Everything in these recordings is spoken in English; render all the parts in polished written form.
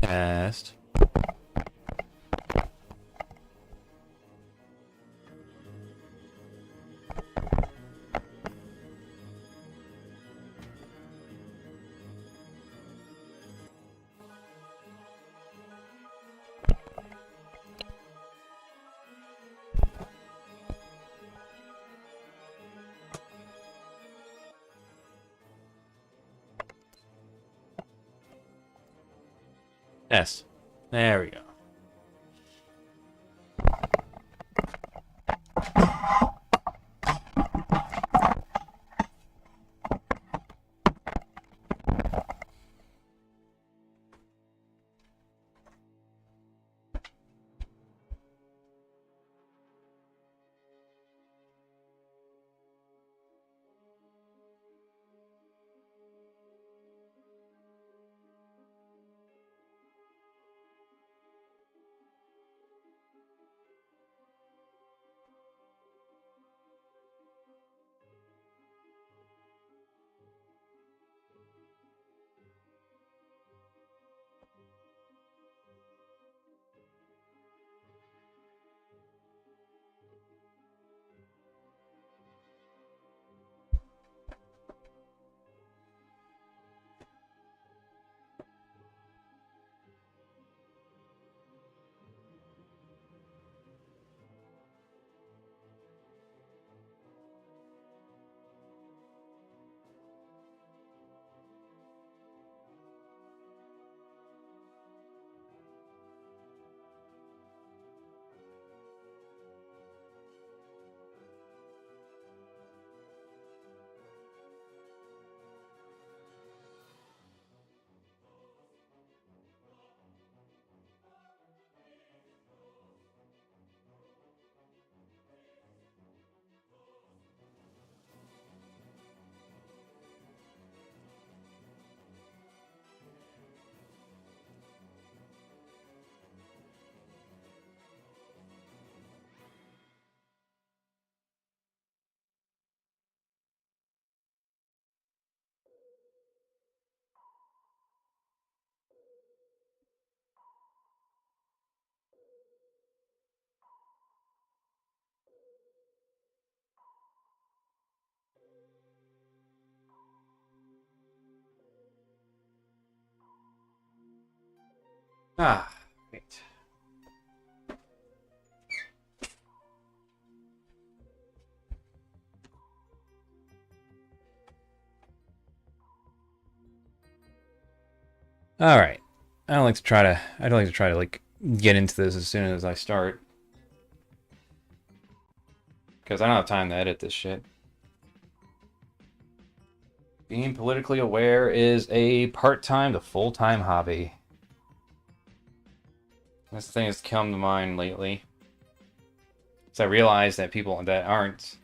Test. Test. There we go. Ah, wait. All right. I don't like to try to. I don't like to try to like get into this as soon as I start, because I don't have time to edit this shit. Being politically aware is a part-time to full-time hobby. That's the thing that's come to mind lately. So I realize that people that aren't,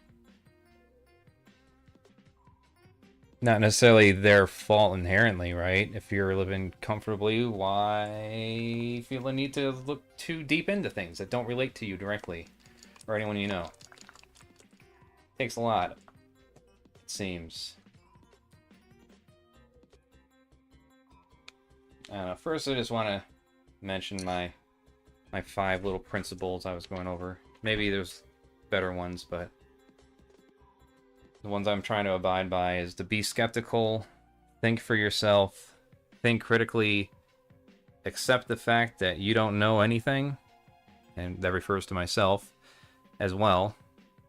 not necessarily their fault inherently, right? If you're living comfortably, why feel the need to look too deep into things that don't relate to you directly or anyone you know? Takes a lot, it seems. I don't know. First, I just want to mention my 5 little principles I was going over. Maybe there's better ones, but the ones I'm trying to abide by is to be skeptical, think for yourself, think critically, accept the fact that you don't know anything, and that refers to myself as well,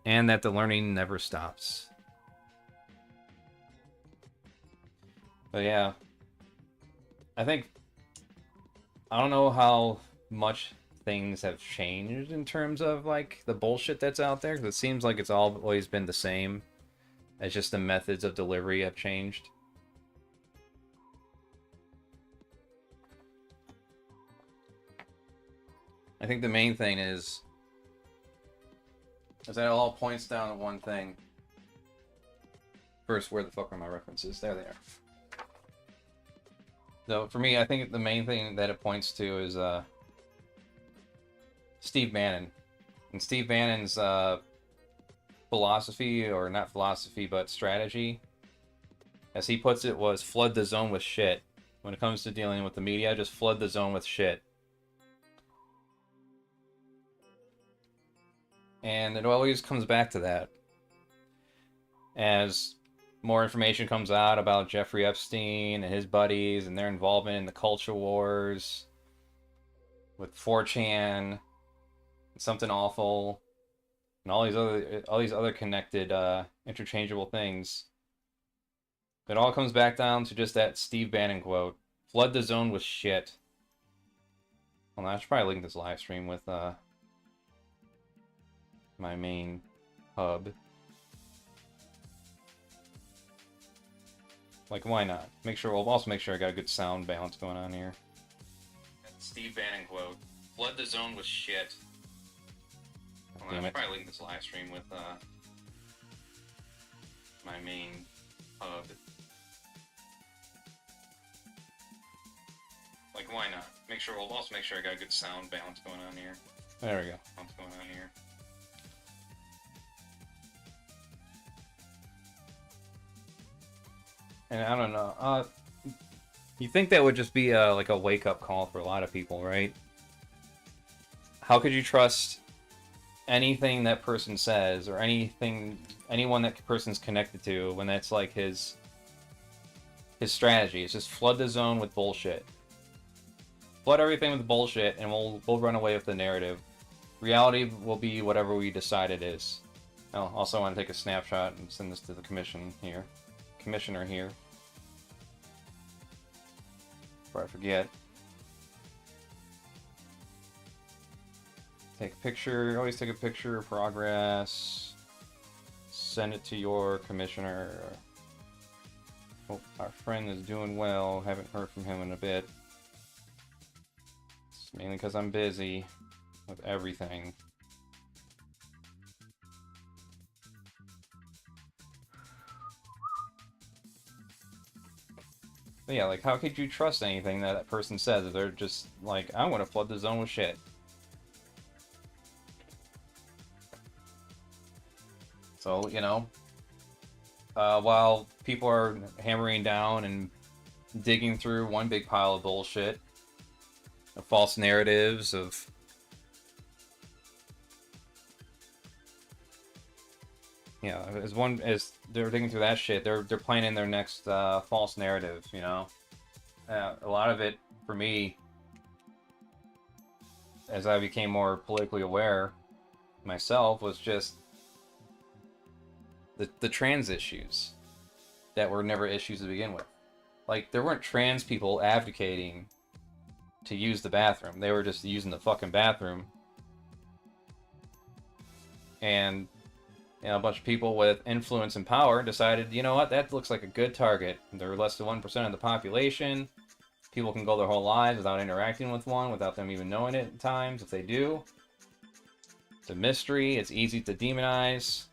and that the learning never stops. But yeah, I don't know how much things have changed in terms of like the bullshit that's out there, because it seems like it's always been the same. It's just the methods of delivery have changed. I think the main thing is that it all points down to one thing. First, where the fuck are my references? There they are. So for me, I think the main thing that it points to is Steve Bannon. And Steve Bannon's philosophy, or not philosophy, but strategy, as he puts it, was flood the zone with shit when it comes to dealing with the media. Just flood the zone with shit. And it always comes back to that. As more information comes out about Jeffrey Epstein and his buddies and their involvement in the culture wars with 4chan, something awful, and all these other connected, interchangeable things. It all comes back down to just that Steve Bannon quote: "Flood the zone with shit." Well, I should probably link this live stream with my main hub. Like, why not? We'll also make sure I got a good sound balance going on here. That Steve Bannon quote: "Flood the zone with shit." Well, I should probably link this live stream with my main hub. Like, why not? We'll also make sure I got a good sound balance going on here. There we go. What's going on here? And I don't know. You think that would just be like a wake-up call for a lot of people, right? How could you trust anything that person says, or anyone that person's connected to, when that's like his strategy? It's just flood the zone with bullshit. Flood everything with bullshit, and we'll run away with the narrative. Reality will be whatever we decide it is. Oh, also, I want to take a snapshot and send this to the commissioner here. Before I forget. Take a picture. Always take a picture of progress. Send it to your commissioner. Hope our friend is doing well. Haven't heard from him in a bit. It's mainly because I'm busy with everything. But yeah, like, how could you trust anything that person says if they're just like, I want to flood the zone with shit? So, you know, while people are hammering down and digging through one big pile of bullshit, of false narratives, of as they're digging through that shit, they're planning their next false narrative. You know, a lot of it for me, as I became more politically aware myself, was just the trans issues that were never issues to begin with. Like, there weren't trans people advocating to use the bathroom. They were just using the fucking bathroom. And, you know, a bunch of people with influence and power decided, you know what, that looks like a good target. They're less than 1% of the population. People can go their whole lives without interacting with one, without them even knowing it at times. If they do, it's a mystery. It's easy to demonize.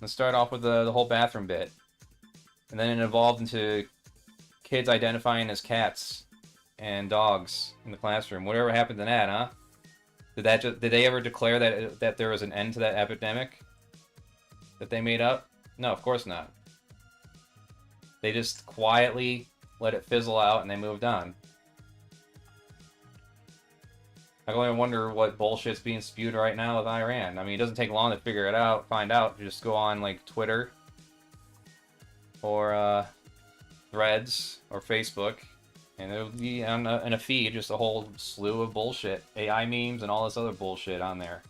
Let's start off with the whole bathroom bit. And then it evolved into kids identifying as cats and dogs in the classroom. Whatever happened to that, huh? Did they ever declare that there was an end to that epidemic that they made up? No, of course not. They just quietly let it fizzle out and they moved on. I can only wonder what bullshit's being spewed right now with Iran. I mean, it doesn't take long to figure it out, find out. You just go on, like, Twitter or Threads or Facebook, and it'll be in a feed, just a whole slew of bullshit. AI memes and all this other bullshit on there.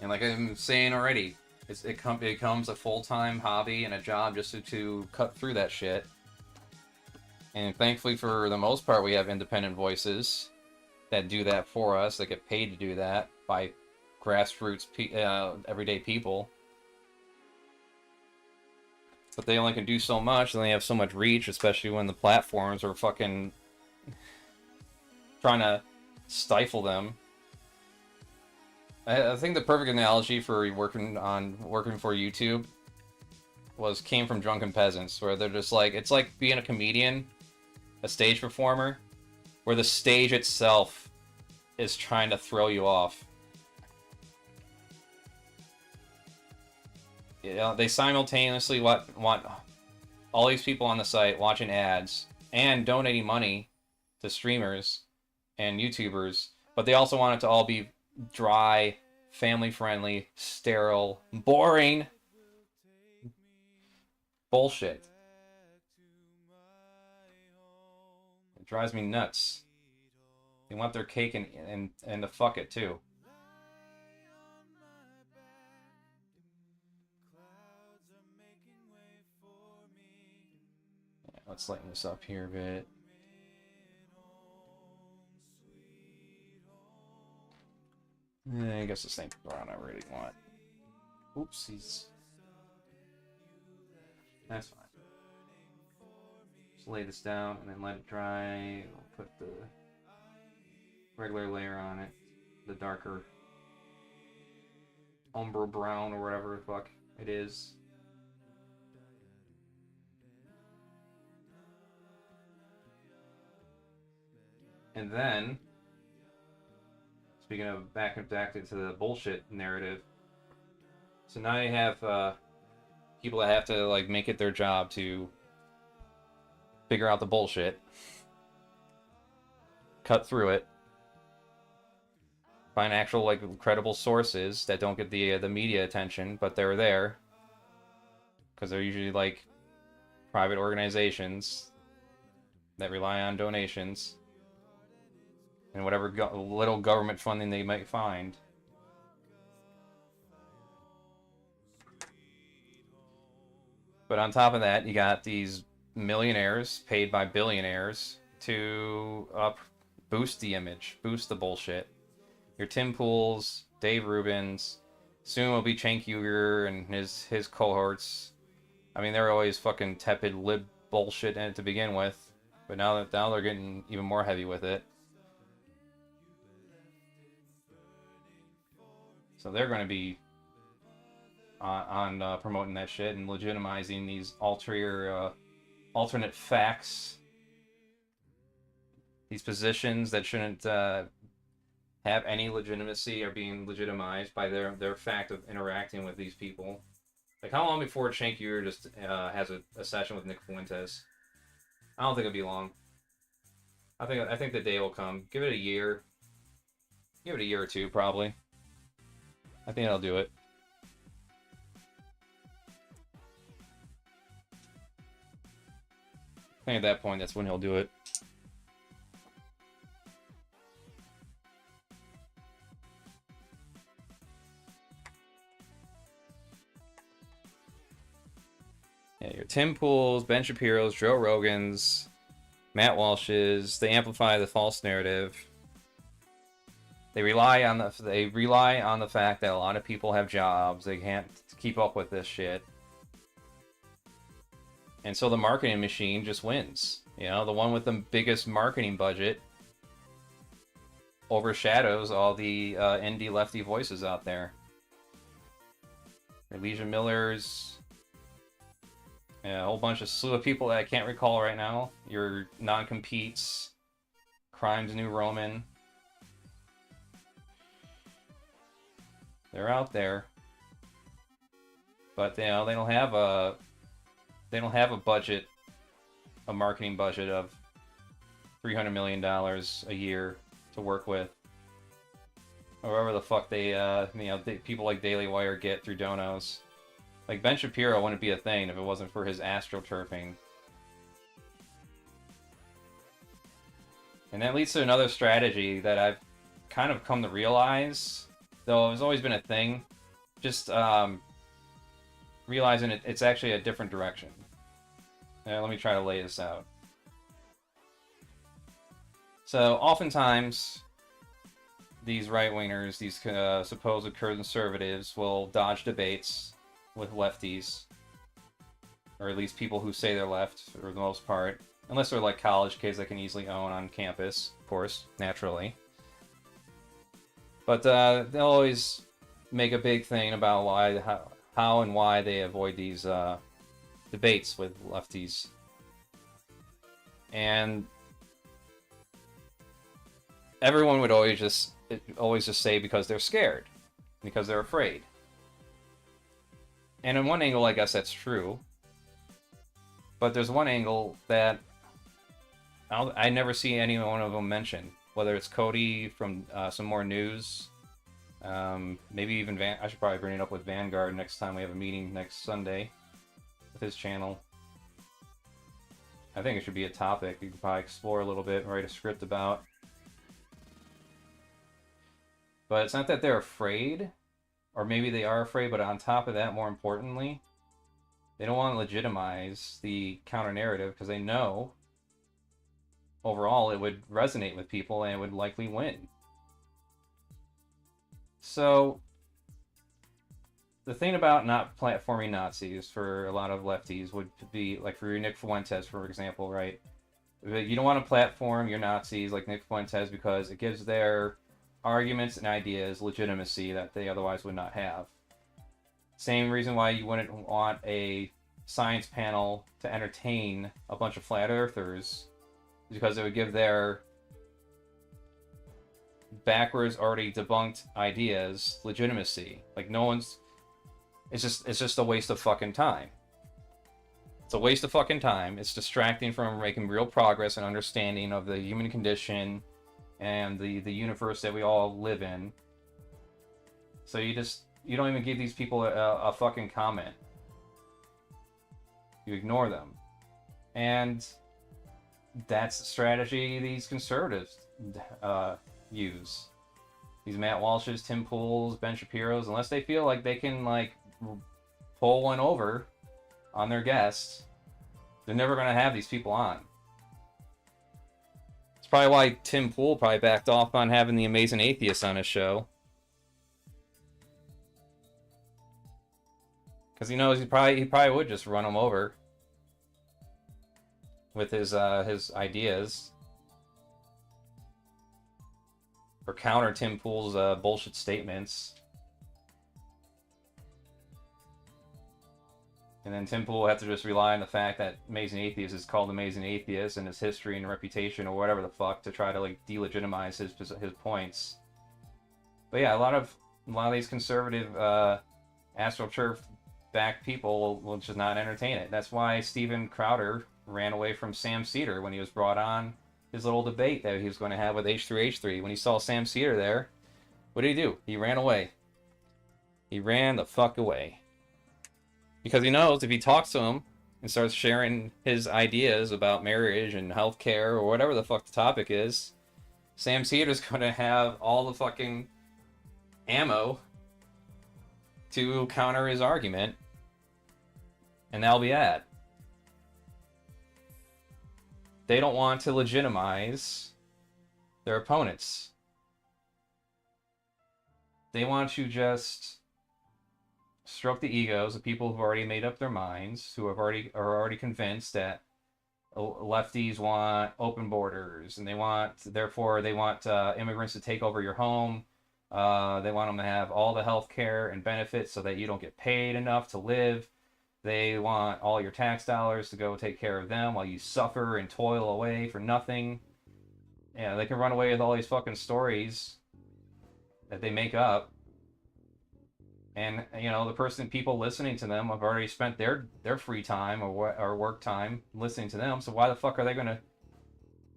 And like I'm saying already, it becomes a full-time hobby and a job just to cut through that shit. And thankfully, for the most part, we have independent voices that do that for us, that get paid to do that by grassroots, everyday people. But they only can do so much, and they have so much reach, especially when the platforms are fucking trying to stifle them. I think the perfect analogy for working for YouTube came from Drunken Peasants, where they're just like, it's like being a comedian, a stage performer, where the stage itself is trying to throw you off. You know, they simultaneously want all these people on the site watching ads and donating money to streamers and YouTubers, but they also want it to all be dry, family-friendly, sterile, boring bullshit. It drives me nuts. They want their cake and to fuck it too. Yeah, let's lighten this up here a bit. I guess the same around I really want. Oopsies. That's fine. Just lay this down and then let it dry. I'll put the regular layer on it. The darker umber brown or whatever the fuck it is. And then, speaking of back into the bullshit narrative, so now you have people that have to like make it their job to figure out the bullshit, cut through it, find actual like credible sources that don't get the media attention, but they're there because they're usually like private organizations that rely on donations and whatever little government funding they might find. But on top of that, you got these millionaires paid by billionaires to boost the image, boost the bullshit. Your Tim Pools, Dave Rubins, soon will be Cenk Uygur and his cohorts. I mean, they're always fucking tepid lib bullshit in it to begin with, but now they're getting even more heavy with it. So they're going to be on promoting that shit and legitimizing these alternate facts, these positions that shouldn't have any legitimacy are being legitimized by their fact of interacting with these people. Like, how long before Cenk Uygur just has a session with Nick Fuentes? I don't think it'll be long. I think the day will come. Give it a year. Give it a year or two, probably. I think that'll do it. I think at that point, that's when he'll do it. Yeah, your Tim Pools, Ben Shapiro's, Joe Rogan's, Matt Walsh's, they amplify the false narrative. They rely on the fact that a lot of people have jobs. They can't keep up with this shit. And so the marketing machine just wins. You know, the one with the biggest marketing budget overshadows all the indie lefty voices out there. Elijah Miller's, yeah, a whole bunch of slew of people that I can't recall right now. Your non-competes, Crimes New Roman. They're out there, but you know they don't have a budget, a marketing budget of $300 million a year to work with, or whatever the fuck people like Daily Wire get through donos. Like Ben Shapiro wouldn't be a thing if it wasn't for his astroturfing. And that leads to another strategy that I've kind of come to realize, though it's always been a thing, just realizing it's actually a different direction. Let me try to lay this out. So oftentimes, these right-wingers, these supposed conservatives, will dodge debates with lefties, or at least people who say they're left for the most part, unless they're like college kids that can easily own on campus, of course, naturally. But they'll always make a big thing about how and why they avoid these debates with lefties. And everyone would always just say because they're scared, because they're afraid. And in one angle, I guess that's true. But there's one angle that I never see any one of them mention. Whether it's Cody from some more news, maybe even I should probably bring it up with Vanguard next time we have a meeting next Sunday with his channel. I think it should be a topic you could probably explore a little bit and write a script about. But it's not that they're afraid, or maybe they are afraid, but on top of that, more importantly, they don't want to legitimize the counter-narrative because they know overall it would resonate with people and it would likely win. So, the thing about not platforming Nazis for a lot of lefties would be, like for Nick Fuentes, for example, right? You don't want to platform your Nazis like Nick Fuentes because it gives their arguments and ideas legitimacy that they otherwise would not have. Same reason why you wouldn't want a science panel to entertain a bunch of flat earthers, because it would give their backwards, already debunked ideas legitimacy. Like no one's... It's just a waste of fucking time. It's a waste of fucking time. It's distracting from making real progress and understanding of the human condition and the universe that we all live in. So you don't even give these people a fucking comment. You ignore them. And that's the strategy these conservatives use. These Matt Walsh's, Tim Pool's, Ben Shapiro's, unless they feel like they can like pull one over on their guests, they're never going to have these people on. It's probably why Tim Pool probably backed off on having the Amazing Atheist on his show. Because he knows he probably would just run him over with his ideas. Or counter Tim Pool's bullshit statements. And then Tim Pool will have to just rely on the fact that Amazing Atheist is called Amazing Atheist and his history and reputation or whatever the fuck to try to like delegitimize his points. But yeah, a lot of these conservative AstroTurf backed people will just not entertain it. That's why Steven Crowder ran away from Sam Cedar when he was brought on his little debate that he was going to have with H3H3. When he saw Sam Cedar there, what did he do? He ran away. He ran the fuck away. Because he knows if he talks to him and starts sharing his ideas about marriage and healthcare or whatever the fuck the topic is, Sam Cedar's going to have all the fucking ammo to counter his argument, and that'll be it. They don't want to legitimize their opponents. They want to just stroke the egos of people who've already made up their minds, who are already convinced that lefties want open borders, and they want immigrants to take over your home. They want them to have all the health care and benefits so that you don't get paid enough to live. They want all your tax dollars to go take care of them while you suffer and toil away for nothing. Yeah, they can run away with all these fucking stories that they make up. And, you know, people listening to them have already spent their free time or work time listening to them. So why the fuck are they going to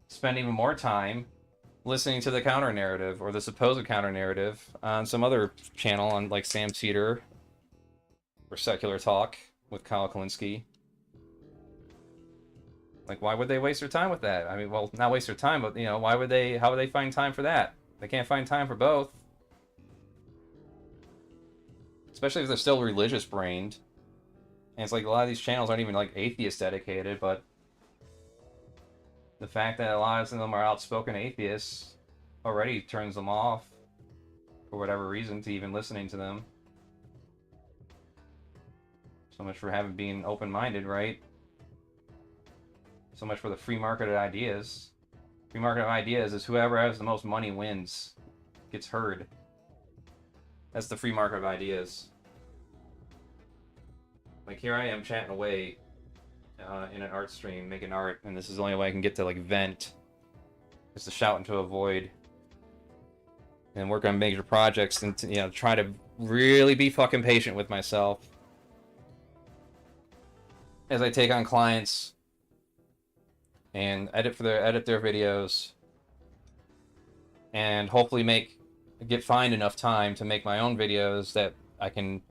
spend even more time listening to the counter-narrative or the supposed counter-narrative on some other channel on like Sam Cedar or Secular Talk with Kyle Kalinske? Like, why would they waste their time with that? I mean, well, not waste their time, but, you know, how would they find time for that? They can't find time for both. Especially if they're still religious-brained. And it's like a lot of these channels aren't even like atheist dedicated, but the fact that a lot of them are outspoken atheists already turns them off for whatever reason to even listening to them. So much for being open-minded, right? So much for the free market of ideas. Free market of ideas is whoever has the most money wins, gets heard. That's the free market of ideas. Like, here I am chatting away in an art stream, making art, and this is the only way I can get to, like, vent. Is to shout into a void. And work on major projects and, you know, try to really be fucking patient with myself as I take on clients and edit their videos, and hopefully find enough time to make my own videos that I can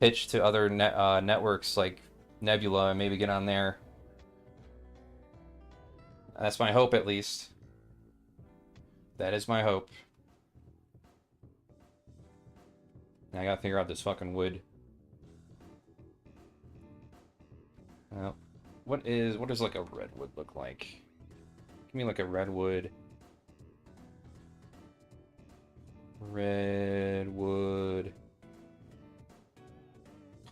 pitch to other networks like Nebula and maybe get on there. That's my hope, at least. That is my hope. I gotta figure out this fucking wood. Well, what does like a redwood look like? Give me like a redwood. Redwood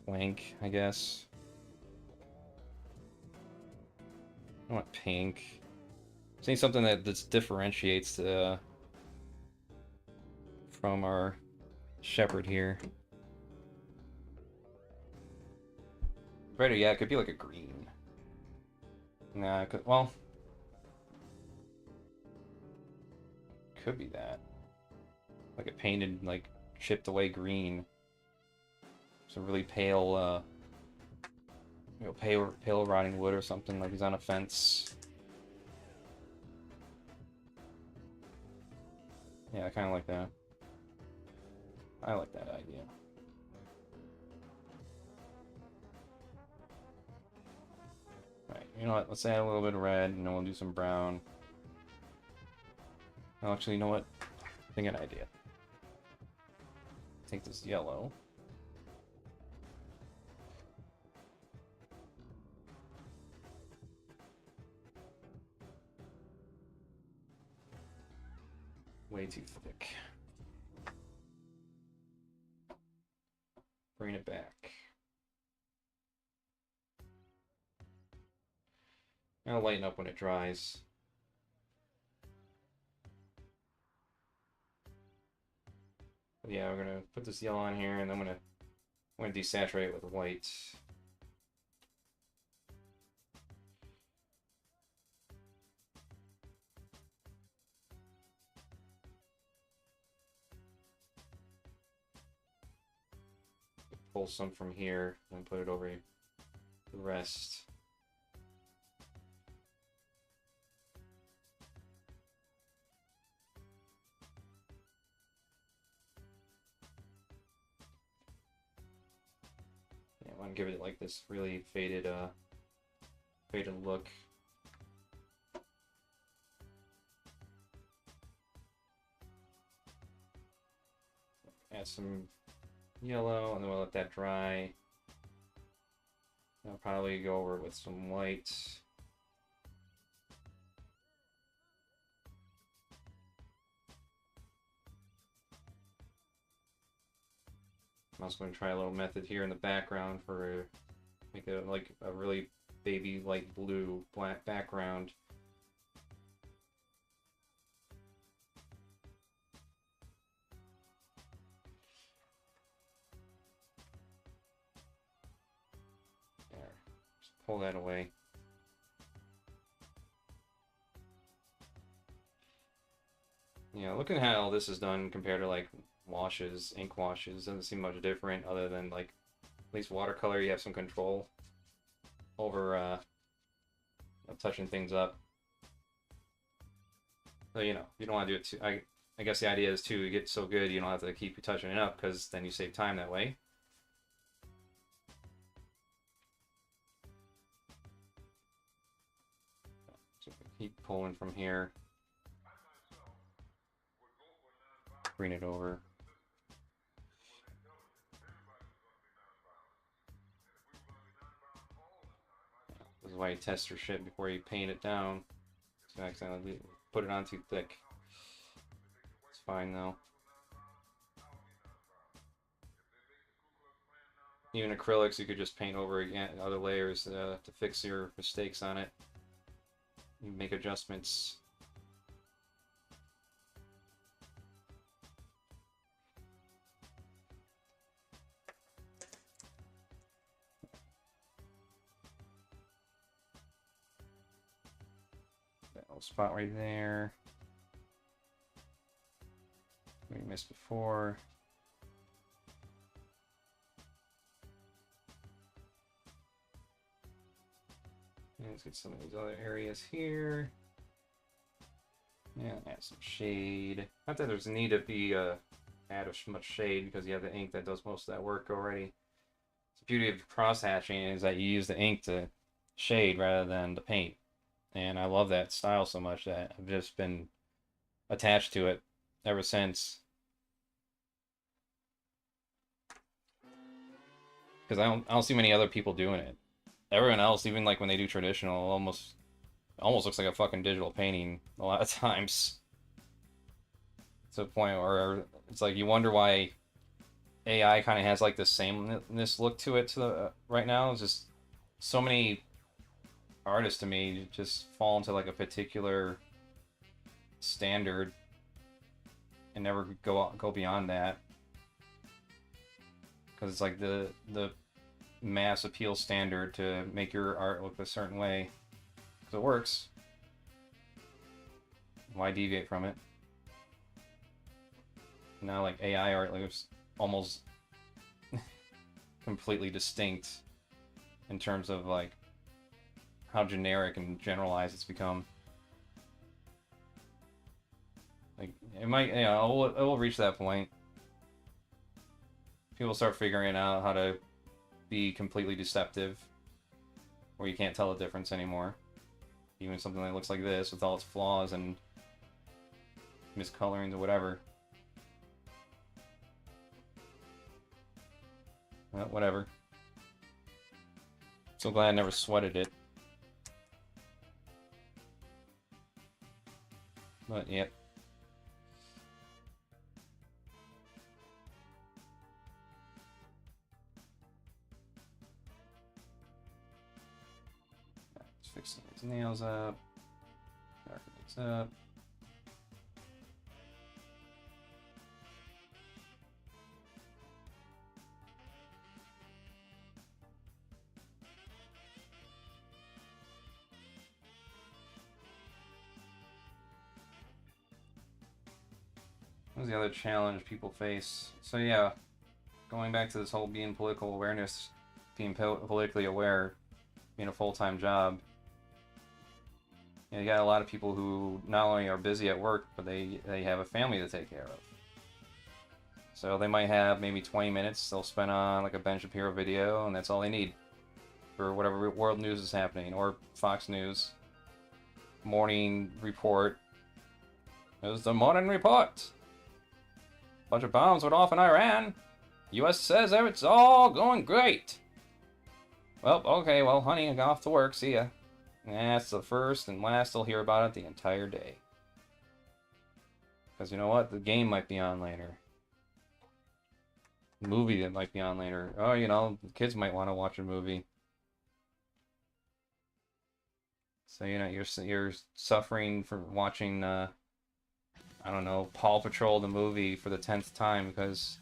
plank, I guess. I want pink. I need something that differentiates from our shepherd here. Better, yeah, it could be like a green. Nah, it could, well, could be that. Like a painted, like, chipped away green. Some really pale, you know, pale rotting wood or something, like he's on a fence. Yeah, I kind of like that. I like that idea. Right, you know what? Let's add a little bit of red, and then we'll do some brown. Oh, actually, you know what? I think an idea. Take this yellow. Way too thick. Bring it back. I'll lighten up when it dries. But yeah, we're gonna put this yellow on here, and then I'm gonna desaturate it with white. Pull some from here and put it over the rest. Yeah, I want to give it like this really faded look. Add some yellow, and then we'll let that dry. I'll probably go over it with some white. I'm also going to try a little method here in the background for make it like a really baby light blue black background. There. Just pull that away. Yeah, looking at how this is done compared to like ink washes, doesn't seem much different other than like at least watercolor you have some control over touching things up. So you know, you don't want to do it too. I guess the idea is to get so good you don't have to keep touching it up, because then you save time that way. So keep pulling from here. Bring it over. This is why you test your shit before you paint it down. So I accidentally put it on too thick. It's fine though. Even acrylics, you could just paint over again other layers to fix your mistakes on it. You make adjustments. That little spot right there. We missed before. Let's get some of these other areas here. Yeah, add some shade. Not that there's a need to be add as much shade because you have the ink that does most of that work already. The beauty of cross-hatching is that you use the ink to shade rather than the paint. And I love that style so much that I've just been attached to it ever since. Because I don't see many other people doing it. Everyone else, even like when they do traditional, almost looks like a fucking digital painting a lot of times. To the point where it's like you wonder why AI kind of has like the sameness look to it right now. It's just so many artists to me just fall into like a particular standard and never go beyond that, because it's like the mass appeal standard to make your art look a certain way because it works. Why deviate from it? Now like AI art looks almost completely distinct in terms of like how generic and generalized it's become. Like it might, you know, it will reach that point. People start figuring out how to be completely deceptive, where you can't tell the difference anymore. Even something that looks like this with all its flaws and miscolorings or whatever. Well, whatever. So glad I never sweated it. But, yep. Just fixing these nails up. Darken these up. What was the other challenge people face? So yeah, going back to this whole being political awareness, being politically aware, being a full-time job. You got a lot of people who not only are busy at work, but they have a family to take care of. So they might have maybe 20 minutes they'll spend on like a Ben Shapiro video, and that's all they need for whatever world news is happening, or Fox News morning report. It was the morning report. Bunch of bombs went off in Iran. U.S. says it's all going great. Well, okay, well, honey, I got off to work. See ya. That's the first and last they'll hear about it the entire day. Because you know what? The game might be on later. The movie that might be on later. Oh, you know, the kids might want to watch a movie. So, you know, you're suffering from watching, I don't know, Paw Patrol the movie for the 10th time because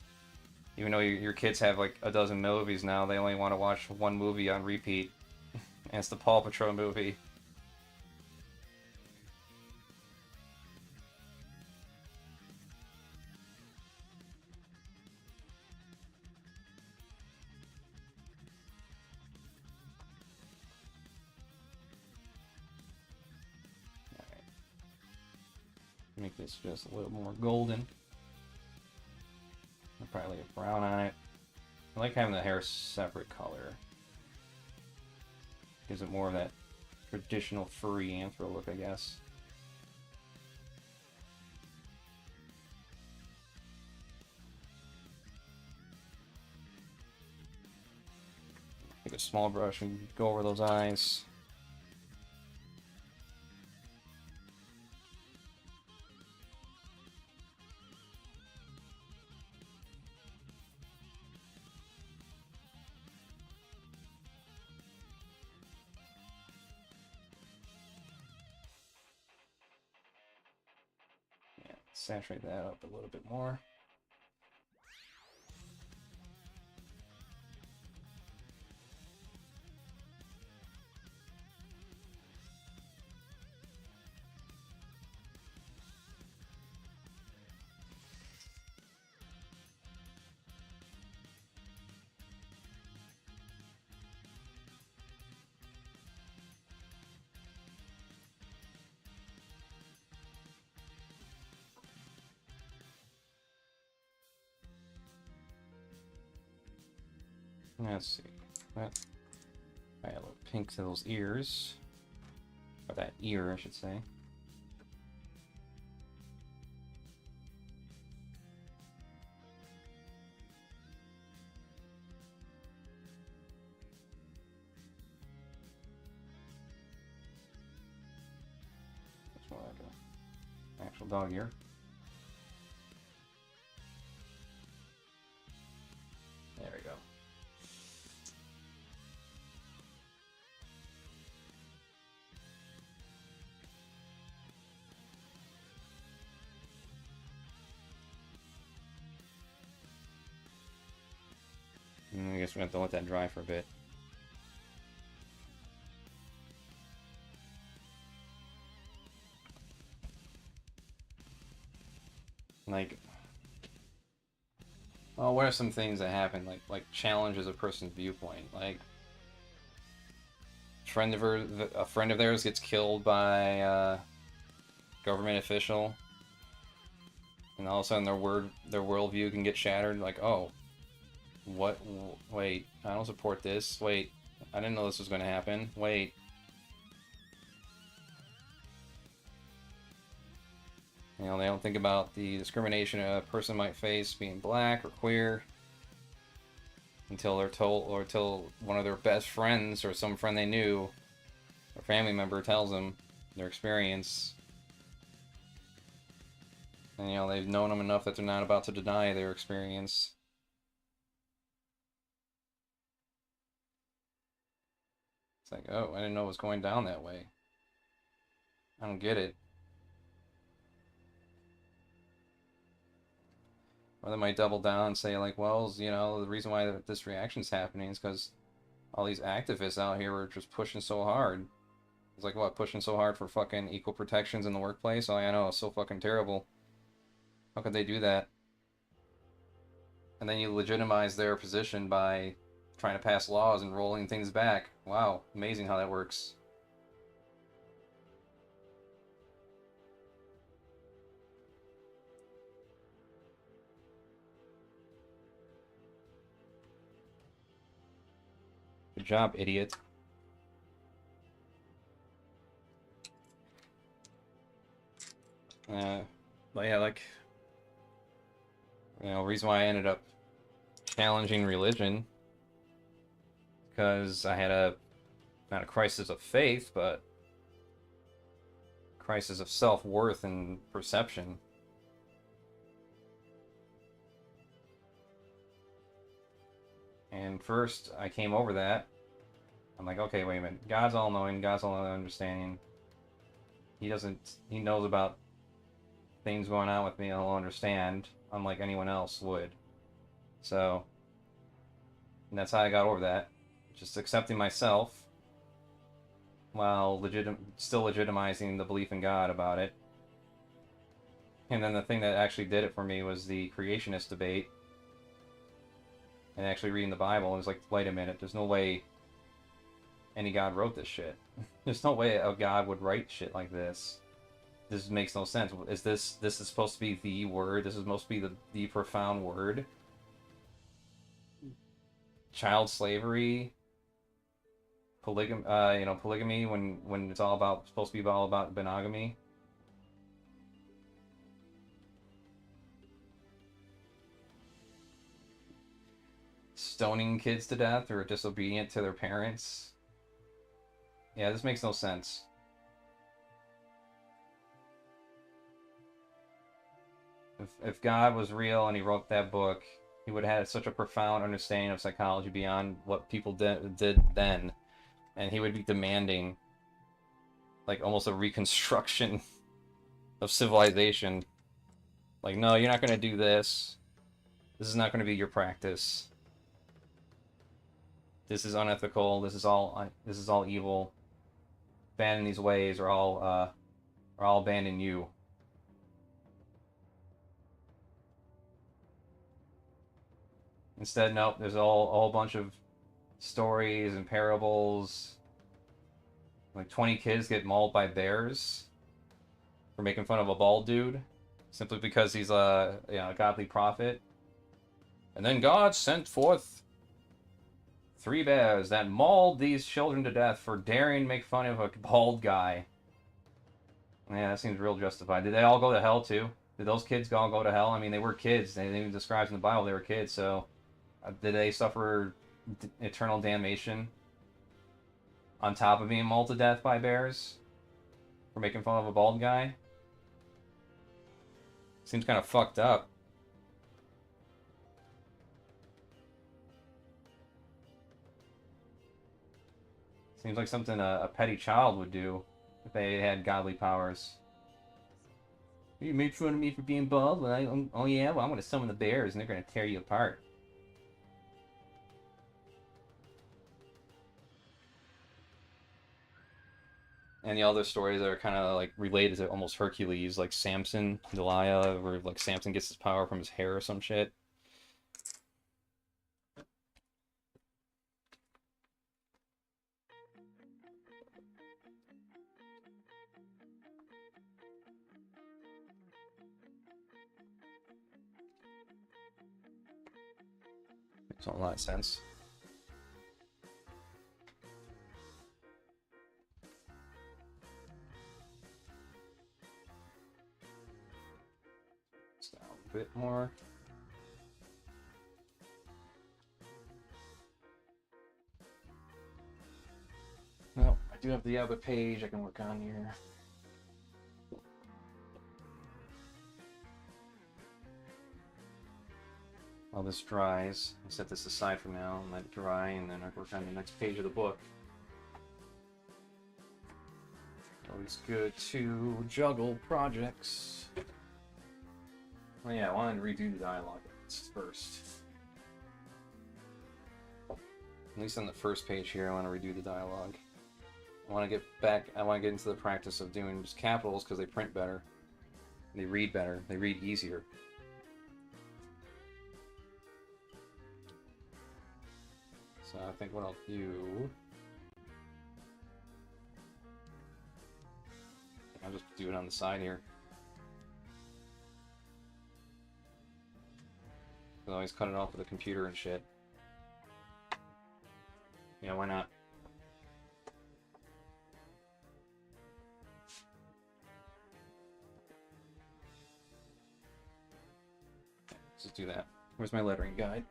even though your kids have like a dozen movies now, they only want to watch one movie on repeat. And it's the Paw Patrol movie. Alright. Make this just a little more golden. I'll probably lay a brown on it. I like having the hair separate color. Gives it more of that traditional furry anthro look, I guess. Take a small brush and go over those eyes. Saturate that up a little bit more. Let's see. That. I have a little pink to those ears. Or that ear, I should say. That's more like an actual dog ear. There we go. I guess we're going to have to let that dry for a bit. Like, well, what are some things that happen? Like challenges a person's viewpoint. Like, a friend of theirs gets killed by a government official, and all of a sudden their worldview can get shattered. Like, oh, what? Wait, I don't support this. Wait, I didn't know this was going to happen. Wait. You know, they don't think about the discrimination a person might face being black or queer until they're told, or until one of their best friends or some friend they knew, or family member tells them their experience. And, you know, they've known them enough that they're not about to deny their experience. It's like, oh, I didn't know it was going down that way. I don't get it. Or they might double down and say, like, well, you know, the reason why this reaction's happening is because all these activists out here were just pushing so hard. It's like, what, pushing so hard for fucking equal protections in the workplace? Oh, I know, it's so fucking terrible. How could they do that? And then you legitimize their position by trying to pass laws and rolling things back. Wow, amazing how that works. Good job, idiot. But yeah, like, you know, reason why I ended up challenging religion, because I had not a crisis of faith, but a crisis of self-worth and perception. And first, I came over that. I'm like, okay, wait a minute. God's all-knowing, God's all-understanding. He knows about things going on with me, and he'll understand, unlike anyone else would. So, and that's how I got over that. Just accepting myself, while still legitimizing the belief in God about it. And then the thing that actually did it for me was the creationist debate. And actually reading the Bible, and it was like, wait a minute, there's no way any God wrote this shit. There's no way a God would write shit like this. This makes no sense. This is supposed to be the word? This is supposed to be the profound word? Child slavery, polygamy when it's all about supposed to be all about monogamy. Stoning kids to death or disobedient to their parents. Yeah, this makes no sense. If God was real and he wrote that book, he would have had such a profound understanding of psychology beyond what people did then. And he would be demanding, like, almost a reconstruction of civilization. Like, no, you're not going to do this. This is not going to be your practice. This is unethical. This is all evil. Abandon these ways, or I'll abandon you. Instead, nope. There's a whole bunch of stories and parables. Like 20 kids get mauled by bears for making fun of a bald dude, simply because he's a godly prophet. And then God sent forth 3 bears that mauled these children to death for daring to make fun of a bald guy. Yeah, that seems real justified. Did they all go to hell too? Did those kids all go to hell? I mean, they were kids. They even describes in the Bible they were kids. So, did they suffer eternal damnation on top of being mauled to death by bears for making fun of a bald guy? Seems kind of fucked up. Seems like something a petty child would do if they had godly powers. You made fun of me for being bald? Well, oh yeah? Well, I'm going to summon the bears and they're going to tear you apart. And the other stories that are kind of like related to almost Hercules, like Samson, Delilah, where like Samson gets his power from his hair or some shit. Makes a lot of sense. Down a bit more. Well, I do have the other page I can work on here. While this dries, I'll set this aside for now and let it dry, and then I'll work on the next page of the book. Always good to juggle projects. Well, yeah, I wanted to redo the dialogue first. At least on the first page here, I want to redo the dialogue. I want to get back, I want to get into the practice of doing just capitals because they print better. They read better. They read easier. So I think what I'll do... I'll just do it on the side here. I always cut it off with a computer and shit. Yeah, why not? Let's just do that. Where's my lettering guide?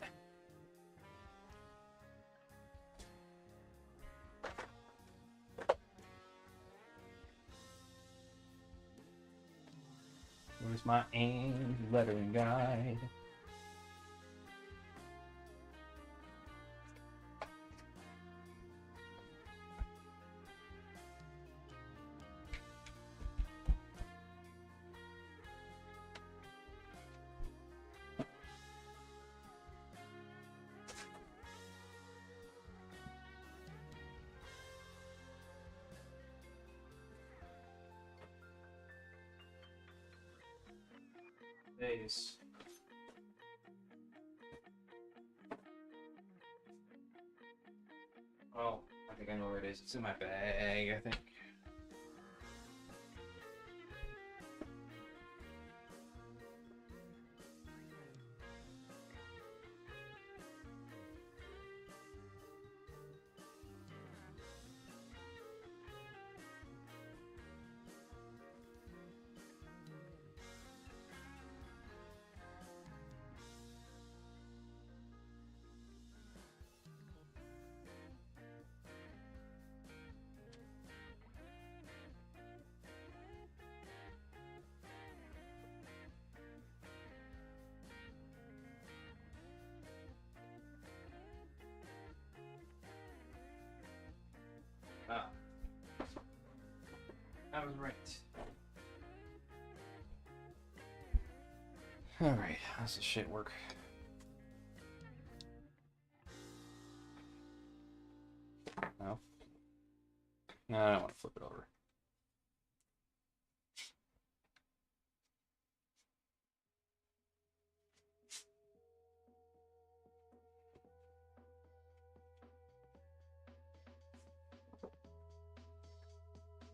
Where's my lettering guide? Days. Oh, I think I know where it is. It's in my bag, I think. Ah. I was right. Alright, how's this shit work? No? No, I don't want to flip it over.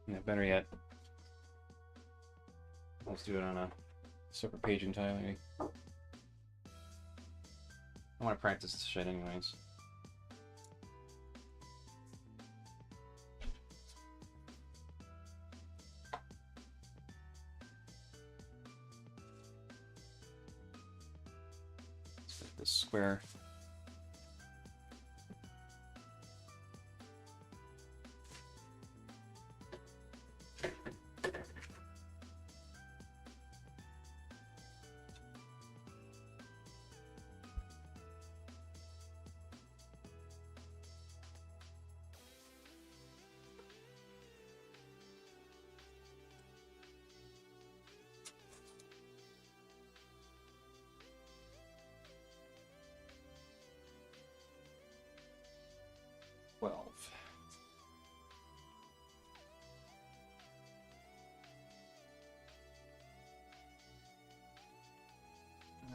Yeah, better yet. Let's do it on a separate page entirely. I want to practice this shit anyways. square.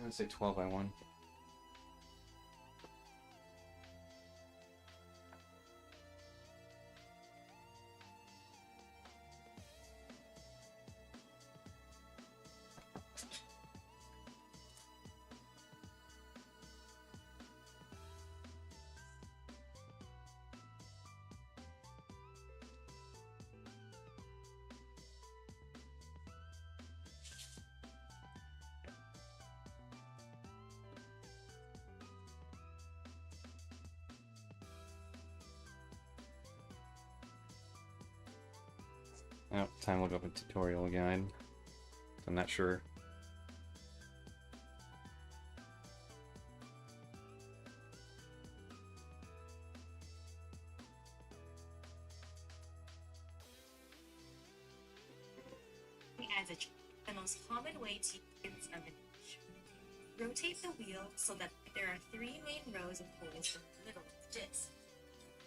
I'd say 12 by 1. Oh, time to look up a tutorial guide. I'm not sure. As the most common way to use an image. Rotate the wheel so that there are 3 main rows of holes in the middle of the disc.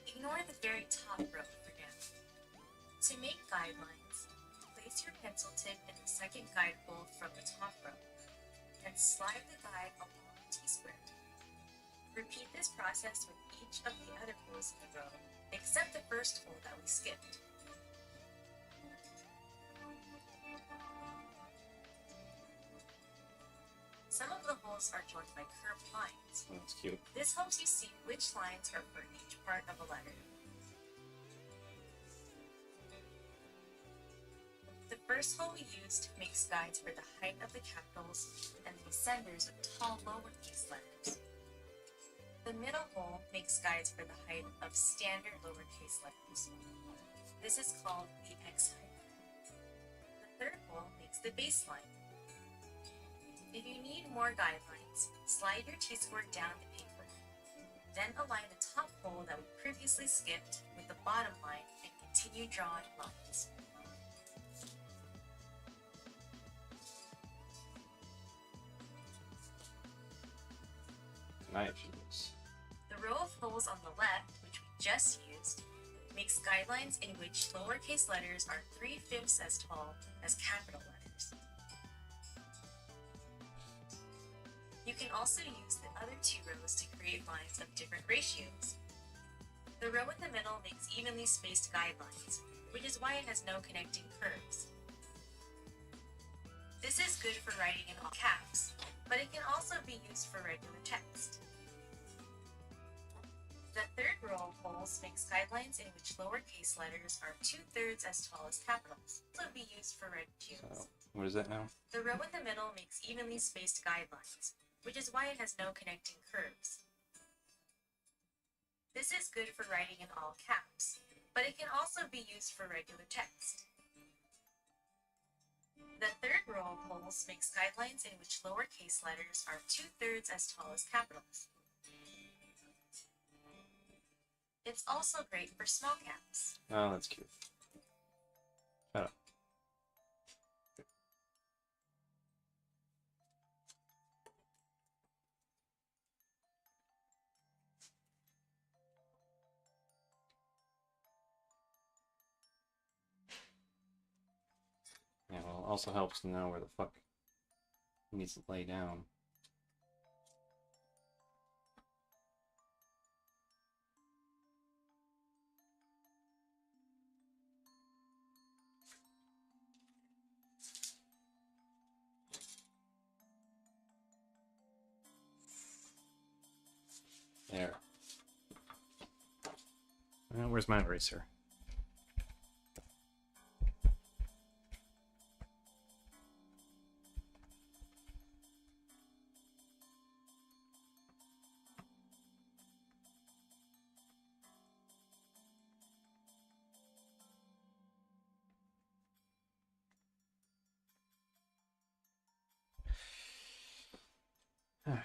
Ignore the very top row for now. To make guidelines, place your pencil tip in the second guide hole from the top row, and slide the guide along the T-square. Repeat this process with each of the other holes in the row, except the first hole that we skipped. Some of the holes are joined by curved lines. Oh, that's cute. This helps you see which lines are for each part of a letter. The first hole we used makes guides for the height of the capitals and the ascenders of tall lowercase letters. The middle hole makes guides for the height of standard lowercase letters. This is called the X height. The third hole makes the baseline. If you need more guidelines, slide your T-square down the paper. Then align the top hole that we previously skipped with the bottom line and continue drawing lines. Nice. The row of holes on the left, which we just used, makes guidelines in which lowercase letters are 3/5 as tall as capital letters. You can also use the other 2 rows to create lines of different ratios. The row in the middle makes evenly spaced guidelines, which is why it has no connecting curves. This is good for writing in all caps, but it can also be used for regular text. The third row of holes makes guidelines in which lowercase letters are 2/3 as tall as capitals. This will be used for ratios. So, what is that now? The row in the middle makes evenly spaced guidelines, which is why it has no connecting curves. This is good for writing in all caps, but it can also be used for regular text. The third row of holes makes guidelines in which lowercase letters are 2/3 as tall as capitals. It's also great for small caps. Oh, that's cute. Shut up. Yeah, well, it also helps to know where the fuck he needs to lay down. There. Where's my eraser? Alright.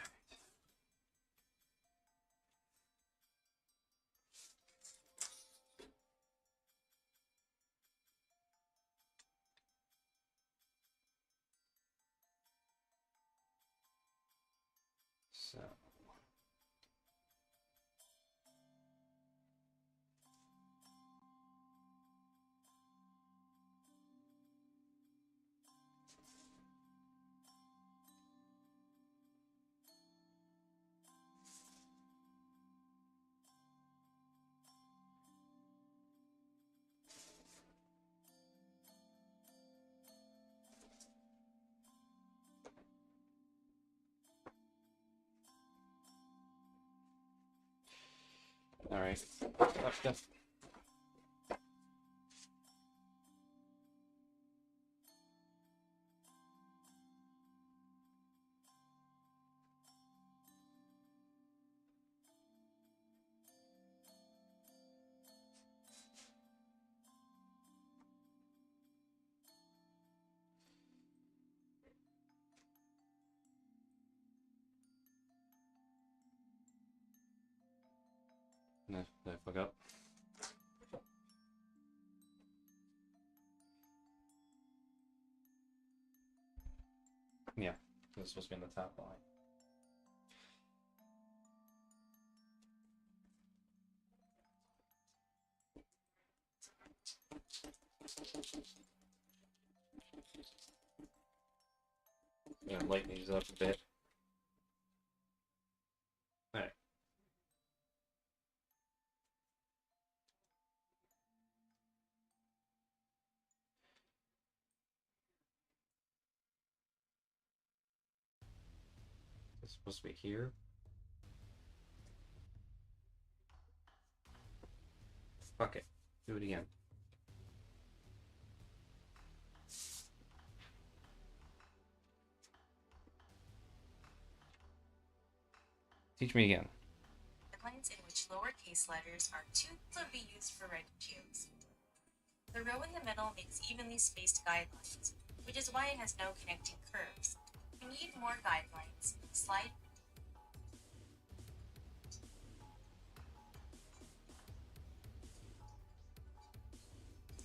So alright. Stuff. No, fuck up. Yeah, it's supposed to be in the top line. I'm gonna lighten these up a bit. Alright. It's supposed to be here. Fuck it. Do it again. Teach me again. Lines in which lowercase letters are too to be used for ratios. The row in the middle makes evenly spaced guidelines, which is why it has no connecting curves. If you need more guidelines, slide.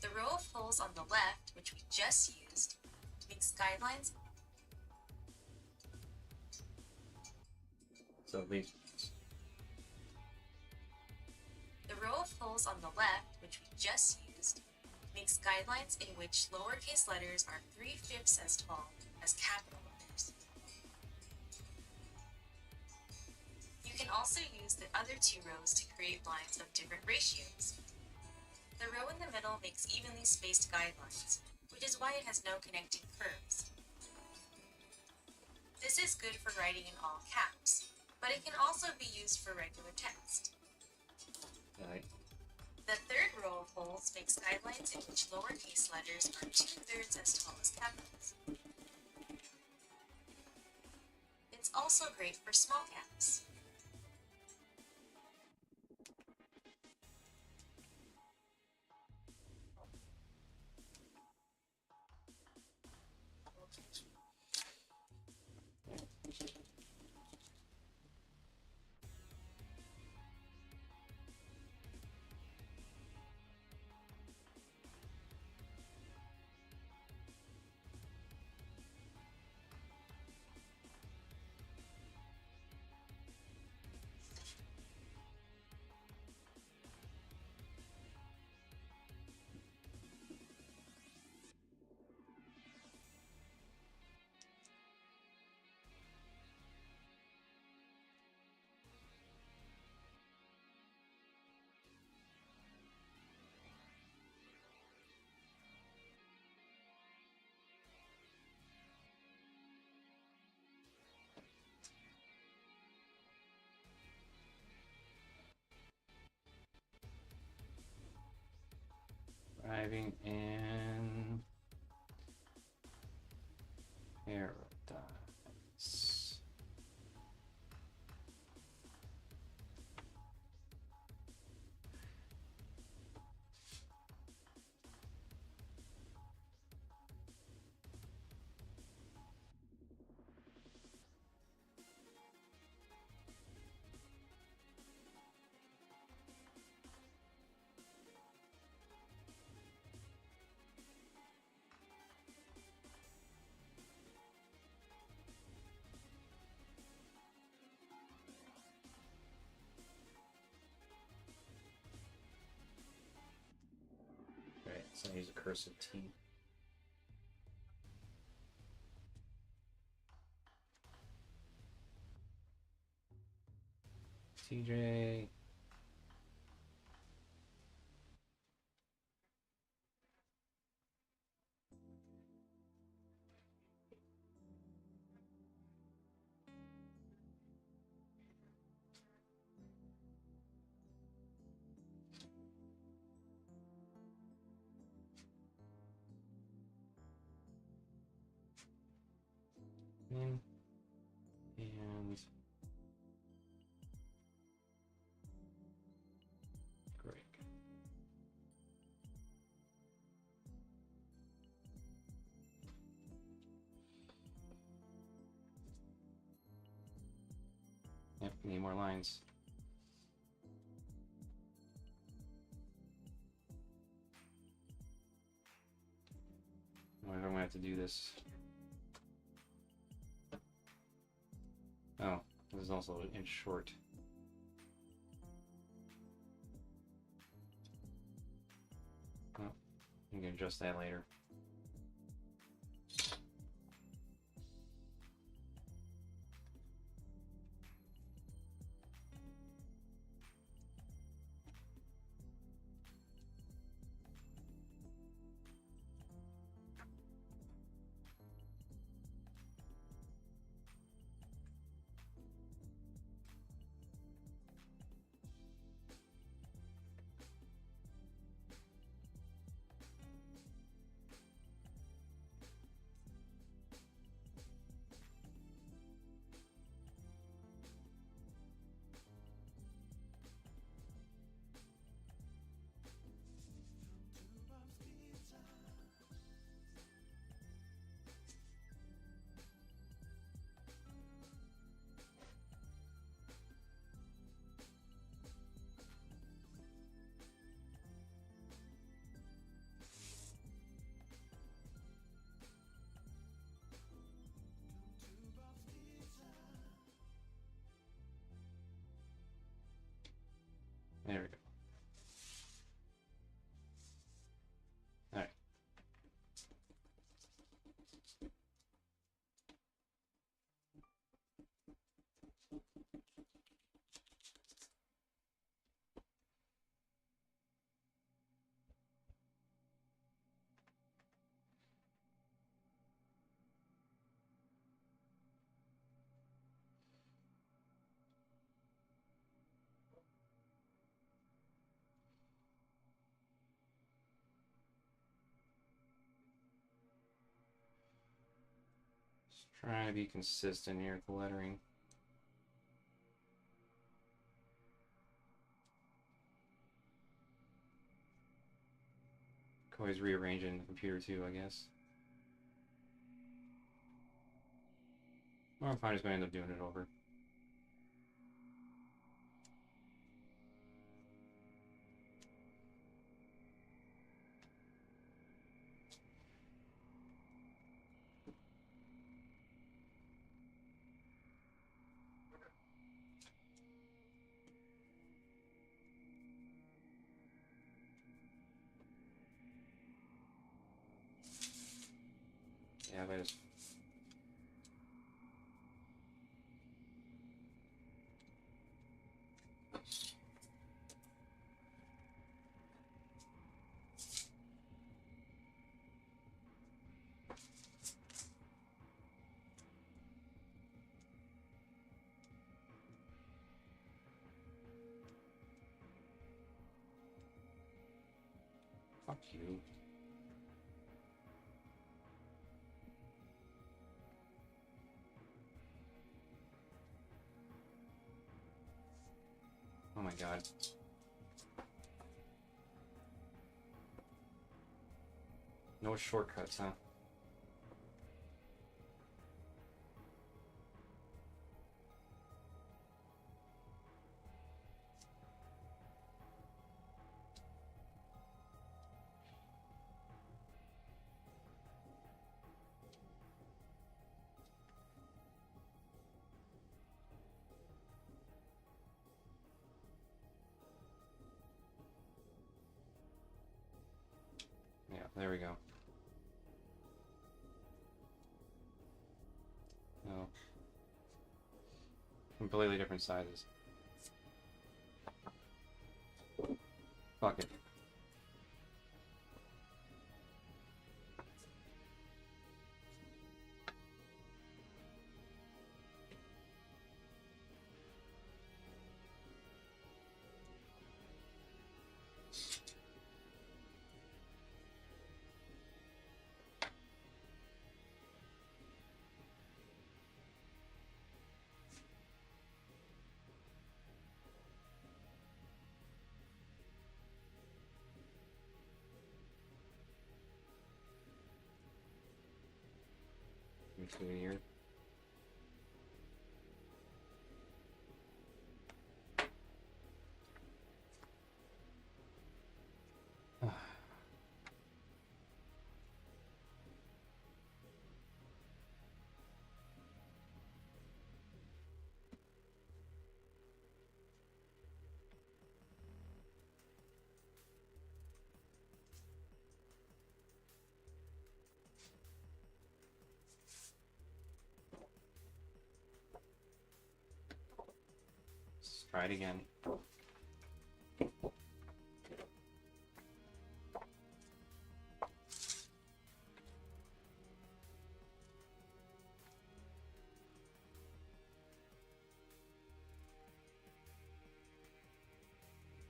The row of holes on the left, which we just used, makes guidelines. So these. The row of holes on the left, which we just used, makes guidelines in which lowercase letters are 3/5 as tall as capital letters. You can also use the other two rows to create lines of different ratios. The row in the middle makes evenly spaced guidelines, which is why it has no connecting curves. This is good for writing in all caps, but it can also be used for regular text. Alright. The third row of holes makes guidelines in which lowercase letters are 2/3 as tall as capitals. It's also great for small caps. Driving in paradise. So I use a cursive T. TJ. In and Greg. Yep, need more lines. I wonder if I'm gonna have to do this. Oh, this is also an inch short. Oh, you can adjust that later. There we go. All right. Just trying to be consistent here with the lettering. Can always rearrange it in the computer too, I guess. Or I'm probably just going to end up doing it over. Yeah, but just fuck you. Oh my god. No shortcuts, huh? There we go. No. Completely different sizes. Fuck it. Into here. Let's try it again.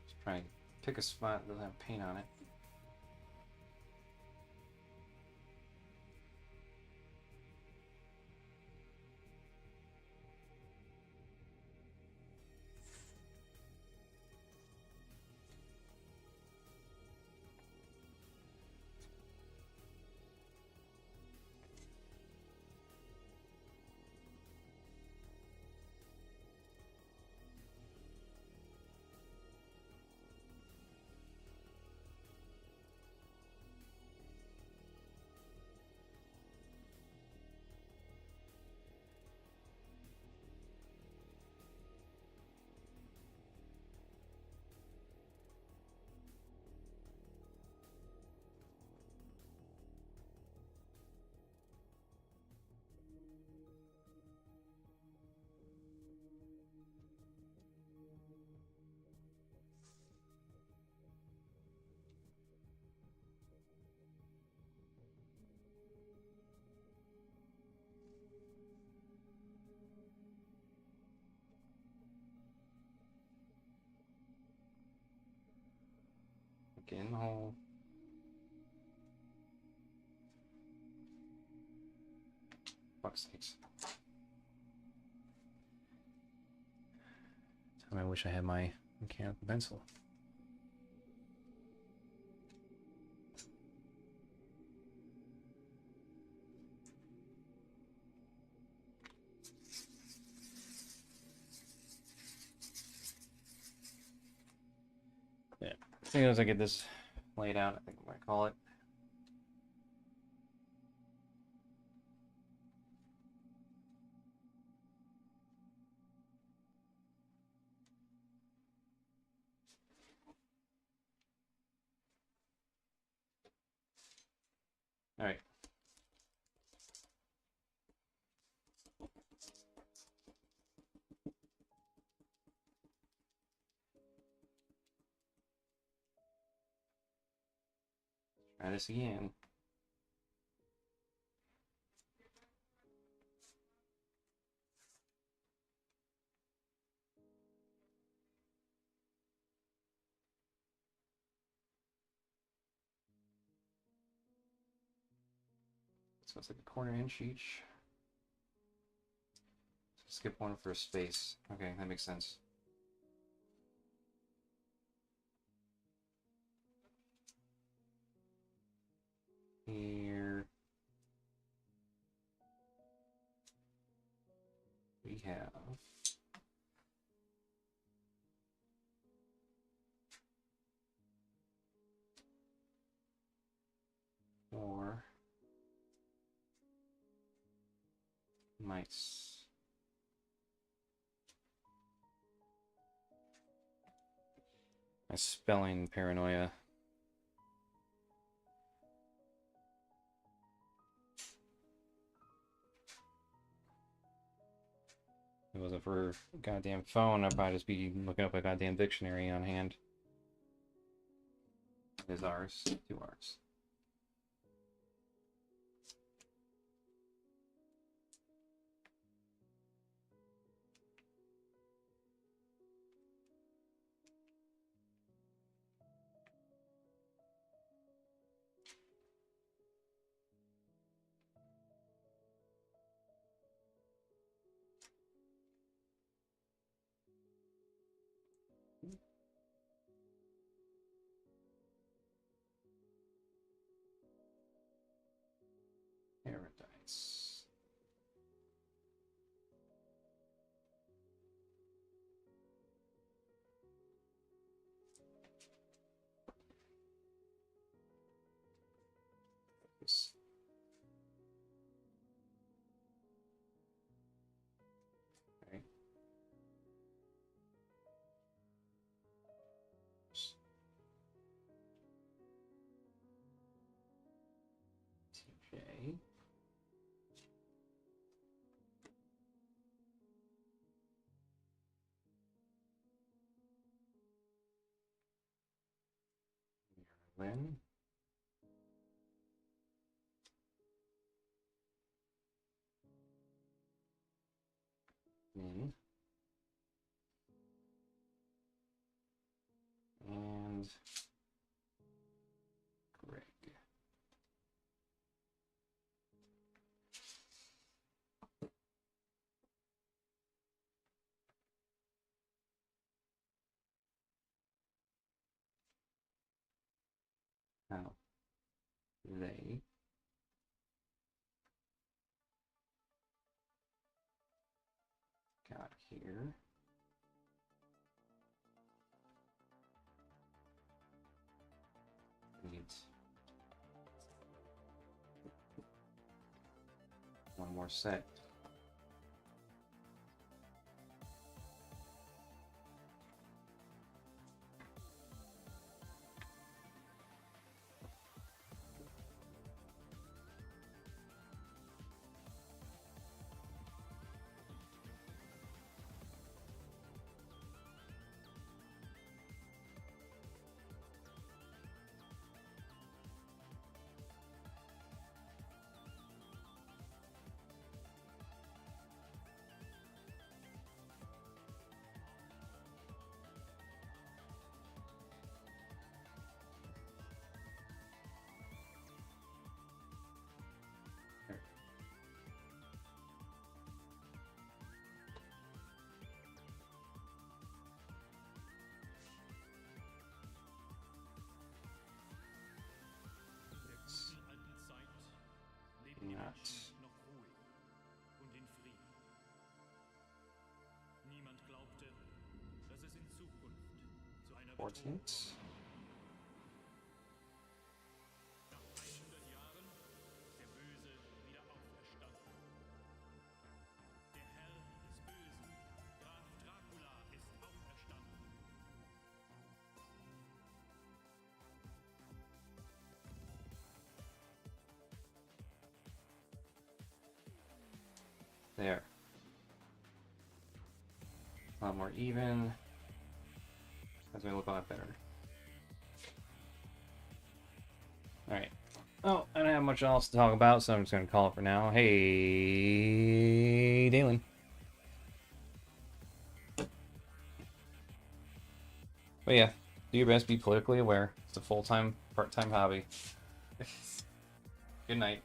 Just try and pick a spot that doesn't have paint on it. Get in the hole. Fuck's sakes. Time I wish I had my mechanical pencil. Yeah. As soon as I get this laid out, I think I'm gonna call it. All right. Try this again. So it's like a quarter inch each. So skip one for a space. Okay, that makes sense. Here we have four mice. My spelling paranoia. If it wasn't for a goddamn phone, I'd probably just be looking up a goddamn dictionary on hand. It is ours. 2 R's. Paradise. Yes. Right. TJ. Marilyn. Min. And Greg. Now they got here. Needs one more set. Not. Niemand glaubte, dass es in Zukunft zu einer 14th. nach 100 Jahren der Böse wieder auferstanden. Der Herr des Bösen, Graf Dracula, ist auferstanden. There. A lot more even. That's gonna look a lot better. Alright. Oh, I don't have much else to talk about, so I'm just gonna call it for now. Hey, Dalen. But yeah, do your best, be politically aware. It's a full-time, part-time hobby. Good night.